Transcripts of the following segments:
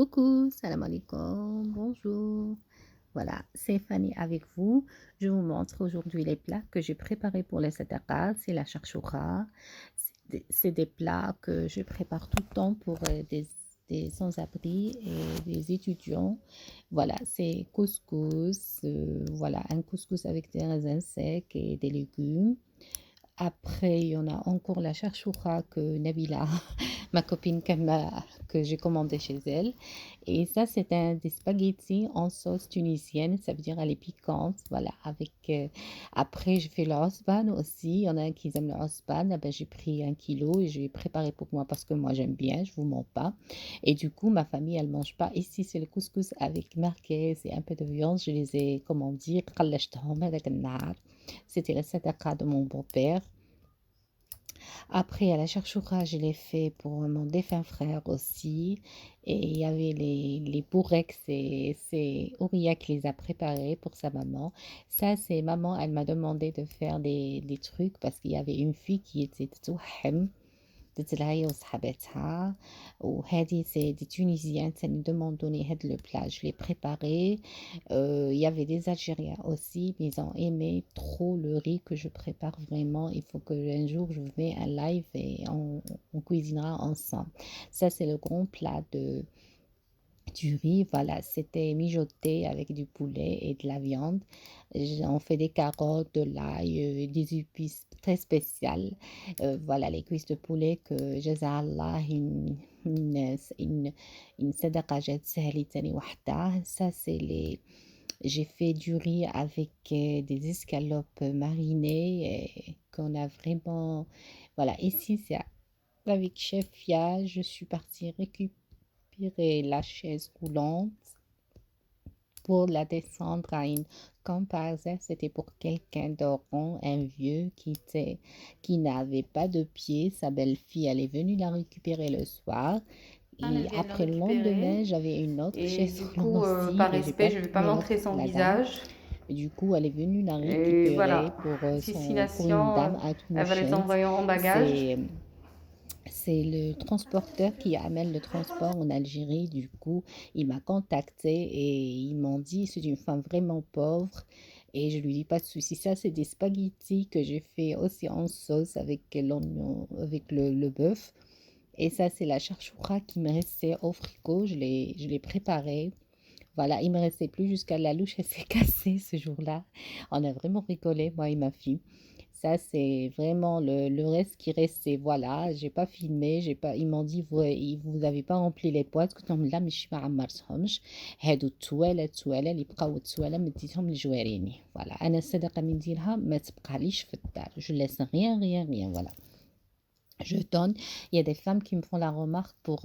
Coucou, salam alaikum, bonjour. Voilà, c'est Fanny avec vous. Je vous montre aujourd'hui les plats que j'ai préparés pour les sadaqa. C'est la charchoura. C'est des plats que je prépare tout le temps pour des sans-abri et des étudiants. Voilà, c'est couscous. Voilà, un couscous avec des raisins secs et des légumes. Après, il y en a encore la charchoura que Nabila, ma copine que j'ai commandé chez elle. Et ça, c'est des spaghettis en sauce tunisienne, ça veut dire elle est piquante. Voilà, après, je fais le osban aussi. Il y en a qui aiment le osban. Eh ben, j'ai pris 1 kilo et j'ai préparé pour moi parce que moi, j'aime bien, je vous mens pas. Et du coup, ma famille, elle mange pas. Ici, c'est le couscous avec merguez et un peu de viande. Je les ai, comment dire, قلشتهم هذاك النهار. C'était la sadaqa de mon beau-père. Après, à la charchoura, je l'ai fait pour mon défunt frère aussi. Et il y avait les bourrecs, c'est Ouria qui les a préparés pour sa maman. Ça, c'est maman, elle m'a demandé de faire des trucs parce qu'il y avait une fille qui était touhem. درت لها هي وصحاباتها وهذه سي دي تونيزيان ثاني دو m'ont donné هاد le plat je l'ai préparé. Il y avait des Algériens aussi mais ils ont aimé trop le riz que je prépare vraiment. Il faut que un jour je vous mets un live et on cuisinera ensemble. Ça c'est le grand plat du riz, voilà, c'était mijoté avec du poulet et de la viande. On fait des carottes, de l'ail, des épices très spéciales. Voilà, les cuisses de poulet que جزاها une صدقة جات سهلة تاني وحدة. Ça, c'est les... J'ai fait du riz avec des escalopes marinées qu'on a vraiment... Voilà, ici, c'est avec Chef Fia. Je suis partie récupérer la chaise roulante pour la descendre à une comparsa. C'était pour quelqu'un de rond, un vieux qui n'avait pas de pied. Sa belle-fille, elle est venue la récupérer le soir. Elle Et vient de le après le lendemain, récupérer j'avais une autre et chaise du roulante coup, aussi, par mais j'ai respect, pas je vais pu pas me montrer montrer son la dame. visage. Et du coup, elle est venue la Et récupérer voilà, pour une destination, dame à elle va les Toulouchent. envoyer en bagage. C'est c'est le transporteur qui amène le transport en Algérie. Du coup, il m'a contacté et ils m'ont dit, c'est une femme vraiment pauvre. Et je lui dis, pas de souci. Ça, c'est des spaghettis que j'ai fait aussi en sauce avec l'oignon, avec le bœuf. Et ça, c'est la charchoura qui me restait au frigo. Je l'ai préparée. Voilà, il me restait plus jusqu'à la louche, elle s'est cassée ce jour-là. On a vraiment rigolé, moi et ma fille. Ça, c'est vraiment le reste qui restait. Voilà, j'ai pas filmé, j'ai pas. Ils m'ont dit, vous avez pas rempli les poids. قلت لهم لا مش ما عمرتهمش. هادو التوالة اللي بقاو التوالة مديتهم لجواريني. Voilà, أنا الصدقة من نديرها ما تبقاليش في الدار. Je laisse rien, rien, rien. Voilà. Je donne. Il y a des femmes qui me font la remarque pour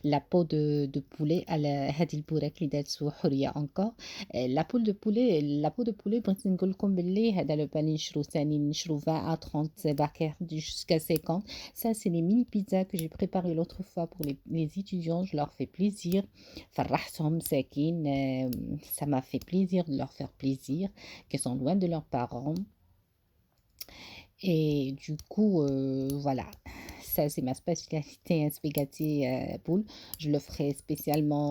la peau de poulet à la هذه البوراك اللي دازو حورية encore. La peau de poulet بغيت نقول لكم باللي هذا لو بان اللي نشرو ثاني نشرو 20 à 30 باكير jusqu'à 50. Ça c'est les mini pizzas que j'ai préparées l'autre fois pour les étudiants. Je leur fais plaisir. فرحتهم مساكين. Ça m'a fait plaisir de leur faire plaisir, qu'ils sont loin de leurs parents. Et du coup, voilà, ça c'est ma spécialité, un spaghetti boule. Je le ferai spécialement,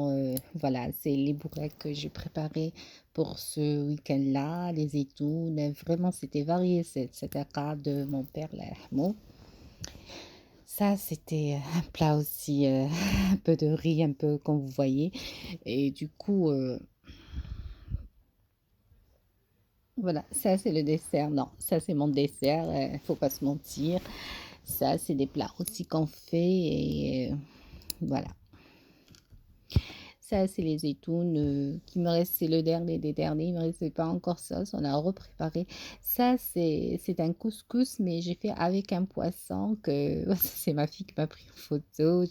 voilà, c'est les bourrées que j'ai préparées pour ce week-end-là, les étounes. Vraiment, c'était varié, cette accord de mon père, là, Ahmed. Ça, c'était un plat aussi, un peu de riz, un peu comme vous voyez. Et du coup, voilà, ça c'est le dessert. Non, ça c'est mon dessert, faut pas se mentir. Ça, c'est des plats aussi qu'on fait et voilà. Ça, c'est les étounes qui me restent, c'est le dernier des derniers, il me restait pas encore ça, on a repréparé. Ça, c'est un couscous, mais j'ai fait avec un poisson que c'est ma fille qui m'a pris en photo.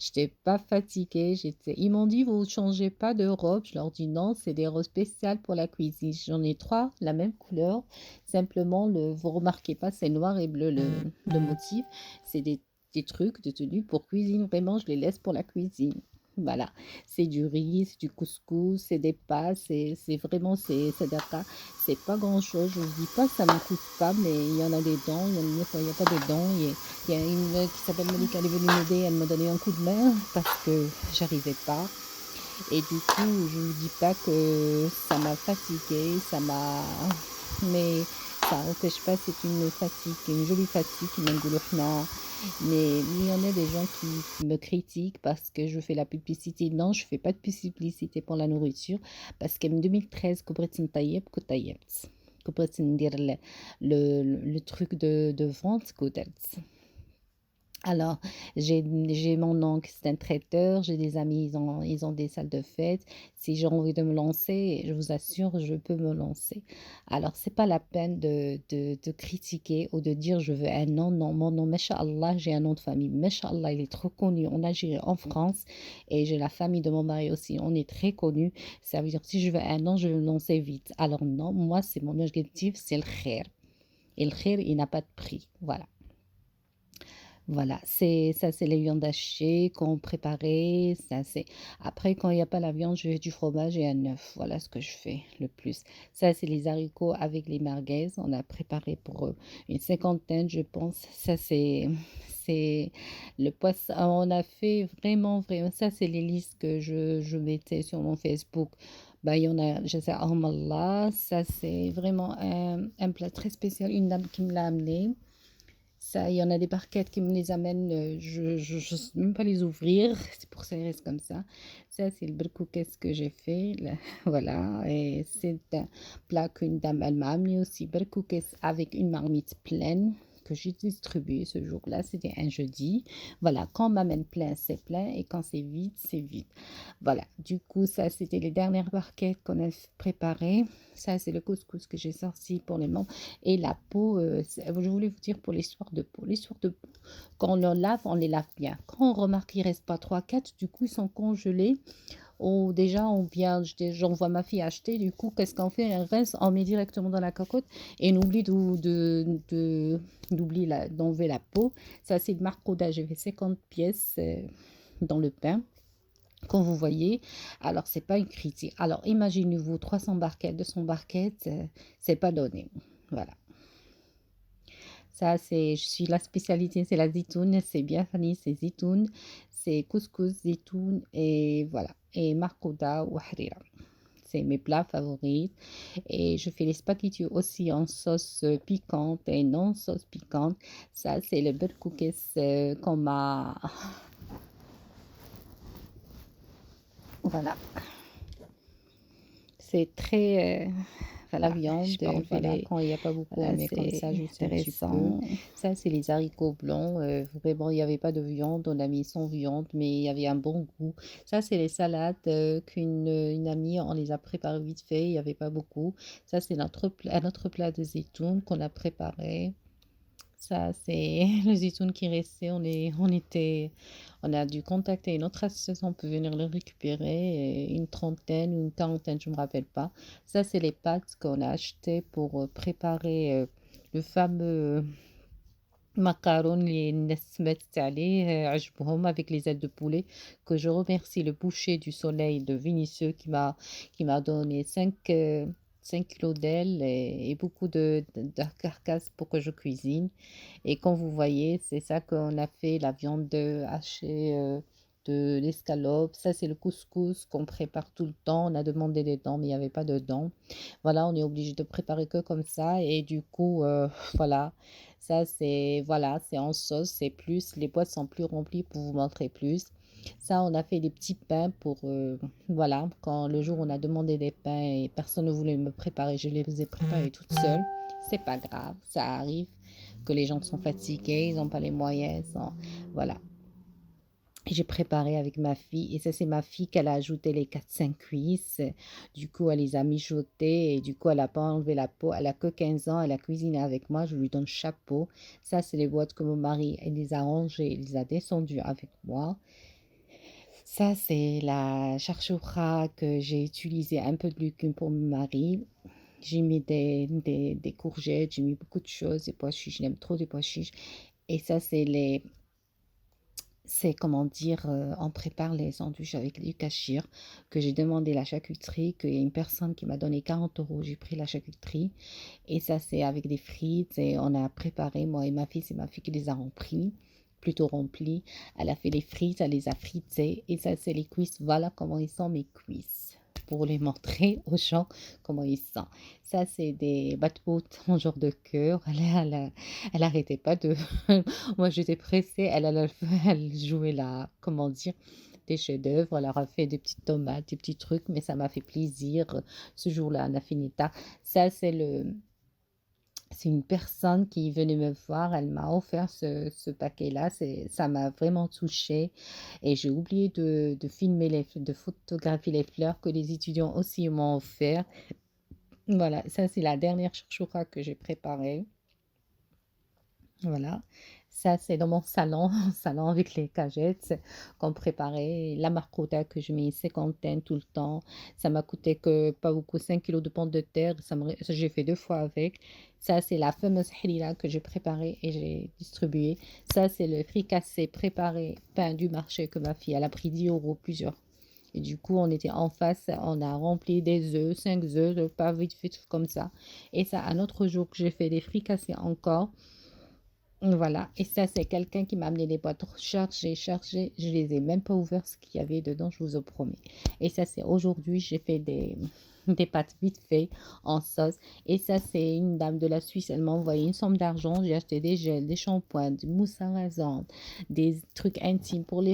J'étais pas fatiguée, ils m'ont dit, vous changez pas de robe. Je leur dis non, c'est des robes spéciales pour la cuisine. J'en ai trois, la même couleur. Simplement, vous remarquez pas, c'est noir et bleu le motif. C'est des trucs de tenue pour cuisine. Vraiment, je les laisse pour la cuisine. Voilà, c'est du riz, c'est du couscous, c'est des pâtes, c'est vraiment c'est c'est pas grand-chose. Je vous dis pas que ça me coûte pas, mais il y en a des dents, il y en a des fois il y a pas de dents. Il y a une qui s'appelle Malika, elle est venue m'aider, elle m'a donné un coup de main parce que j'arrivais pas. Et du coup, je vous dis pas que ça m'a fatiguée, ça m'a mais ça n'empêche pas, c'est une fatigue, une jolie fatigue, une engouloufna. Mais il y en a des gens qui me critiquent parce que je fais la publicité. Non, je fais pas de publicité pour la nourriture parce qu'en 2013 كبرت نطيب كنت طيبت. كبرت ندير le truc de vente كنت درت. Alors, j'ai mon oncle, c'est un traiteur, j'ai des amis, ils ont des salles de fête. Si j'ai envie de me lancer, je vous assure, je peux me lancer. Alors, c'est pas la peine de critiquer ou de dire je veux un nom. Non, mon nom, Masha'Allah, j'ai un nom de famille. Masha'Allah, il est trop connu en Algérie, en France. Et j'ai la famille de mon mari aussi. On est très connus. Ça veut dire si je veux un nom, je vais me lancer vite. Alors, non, moi, c'est mon objectif, c'est le khair. Et le khair, il n'a pas de prix. Voilà. Voilà, c'est ça, c'est les viandes hachées qu'on préparait, ça c'est après quand il y a pas la viande, je fais du fromage et un œuf, voilà ce que je fais le plus. Ça, c'est les haricots avec les merguez, on a préparé pour, une cinquantaine, je pense. Ça, c'est le poisson on a fait vraiment ça, c'est les listes que je mettais sur mon Facebook. Bah, il y en a, je sais, Armallah, ça c'est vraiment un plat très spécial, une dame qui me l'a amené. Ça, il y en a des barquettes qui me les amènent, je sais même pas les ouvrir, c'est pour ça, ils restent comme ça. Ça, c'est le berkouket que j'ai fait, là, voilà, et c'est un plat qu'une dame, elle m'a amené aussi, berkouket avec une marmite pleine que j'ai distribuée ce jour-là, c'était un jeudi. Voilà, quand on m'amène plein, c'est plein, et quand c'est vide, c'est vide. Voilà, du coup, ça, c'était les dernières barquettes qu'on a préparées. Ça, c'est le couscous que j'ai sorti pour les membres. Et la peau, je voulais vous dire pour l'histoire de peau. L'histoire de peau, quand on le lave, on les lave bien. Quand on remarque qu'il ne reste pas trois quatre, du coup, ils sont congelés. Ou déjà, j'envoie ma fille acheter. Du coup, qu'est-ce qu'on fait? Elle rince, on met directement dans la cocotte et on oublie d'enlever la peau. Ça, c'est de Marcoda. J'ai fait 50 pièces dans le pain. Quand vous voyez, alors c'est pas une critique. Alors imaginez-vous 300 barquettes, 200 barquettes, c'est pas donné. Voilà. Ça, je suis la spécialité, c'est la zitoune, c'est bien Fanny, c'est zitoune, c'est couscous, zitoune et voilà. Et marcouda ou harira. C'est mes plats favoris. Et je fais les spaghettis aussi en sauce piquante et non sauce piquante. Ça, c'est le beurre cookies qu'on m'a. Voilà. C'est très, enfin, la viande, voilà, quand il n'y a pas beaucoup, on met comme ça, c'est juste un petit peu. intéressant. Ça, c'est les haricots blancs. Vraiment, il n'y avait pas de viande, on a mis sans viande, mais il y avait un bon goût. Ça, c'est les salades une amie, on les a préparées vite fait, il n'y avait pas beaucoup. Ça, c'est un autre plat de zitoun qu'on a préparé. Ça, c'est le zitoun qui restait. On a dû contacter une autre association pour venir le récupérer. Et une trentaine ou une quarantaine, je ne me rappelle pas. Ça, c'est les pâtes qu'on a achetées pour préparer le fameux macaron, les nesmet عليه عجبهم avec les ailes de poulet. Que je remercie le boucher du soleil de Vinicieux qui m'a donné 5 kilos d'ailes et beaucoup de carcasse pour que je cuisine. Et comme vous voyez, c'est ça qu'on a fait, la viande hachée, de l'escalope. Ça, c'est le couscous qu'on prépare tout le temps. On a demandé des dents, mais il n'y avait pas de dents. Voilà, on est obligé de préparer que comme ça. Et du coup, voilà, ça, voilà, c'est en sauce, c'est plus. Les boîtes sont plus remplies pour vous montrer plus. Ça, on a fait des petits pains pour, voilà, quand le jour où on a demandé des pains et personne ne voulait me préparer, je les ai préparés toute seule. C'est pas grave, ça arrive que les gens sont fatigués, ils n'ont pas les moyens, voilà. J'ai préparé avec ma fille et ça c'est ma fille qu'elle a ajouté les 4-5 cuisses. Du coup, elle les a mijotées et du coup, elle n'a pas enlevé la peau. Elle a que 15 ans, elle a cuisiné avec moi, je lui donne chapeau. Ça, c'est les boîtes que mon mari, il les a rangées, il les a descendues avec moi. Ça, c'est la charchoura que j'ai utilisé un peu de légumes pour mon mari. J'ai mis des courgettes, j'ai mis beaucoup de choses, des pois chiches, j'aime trop des pois chiches. Et ça, c'est C'est comment dire, on prépare les sandwichs avec du kachir, que j'ai demandé la charcuterie, qu'il y a une personne qui m'a donné 40 €, j'ai pris la charcuterie et ça c'est avec des frites et on a préparé, moi et ma fille, c'est ma fille qui les a remplis, plutôt remplis. Elle a fait les frites, elle les a fritées et ça c'est les cuisses. Voilà comment ils sont mes cuisses, pour les montrer aux gens comment ils sont. Ça c'est des batouts en genre de cœur. Elle arrêtait pas de moi, j'étais pressée, elle jouait la comment dire? Des chefs-d'œuvre, elle leur a fait des petites tomates, des petits trucs, mais ça m'a fait plaisir, ce jour-là, on a fini tard. Ça, c'est une personne qui venait me voir, elle m'a offert ce paquet-là, ça m'a vraiment touchée et j'ai oublié de filmer de photographier les fleurs que les étudiants aussi m'ont offert. Voilà, ça, c'est la dernière chouchoura que j'ai préparée. Voilà, ça c'est dans mon salon, salon avec les cagettes qu'on préparait, la marcota que je mets une cinquantaine tout le temps. Ça m'a coûté que pas beaucoup, 5 kilos de pommes de terre, ça j'ai fait 2 fois avec. Ça c'est la fameuse harira que j'ai préparée et j'ai distribué. Ça c'est le fricassé préparé, pain du marché que ma fille elle a pris 10 € plusieurs. Et du coup, on était en face, on a rempli des œufs, 5 œufs, pas vite fait comme ça. Et ça, un autre jour que j'ai fait des fricassés encore. Voilà, et ça, c'est quelqu'un qui m'a amené des boîtes chargées, chargées. Je les ai même pas ouvertes ce qu'il y avait dedans, je vous en promets. Et ça, c'est aujourd'hui, j'ai fait des pâtes vite fait en sauce. Et ça, c'est une dame de la Suisse, elle m'a envoyé une somme d'argent. J'ai acheté des gels, des shampoings, du mousse à raser, des trucs intimes pour les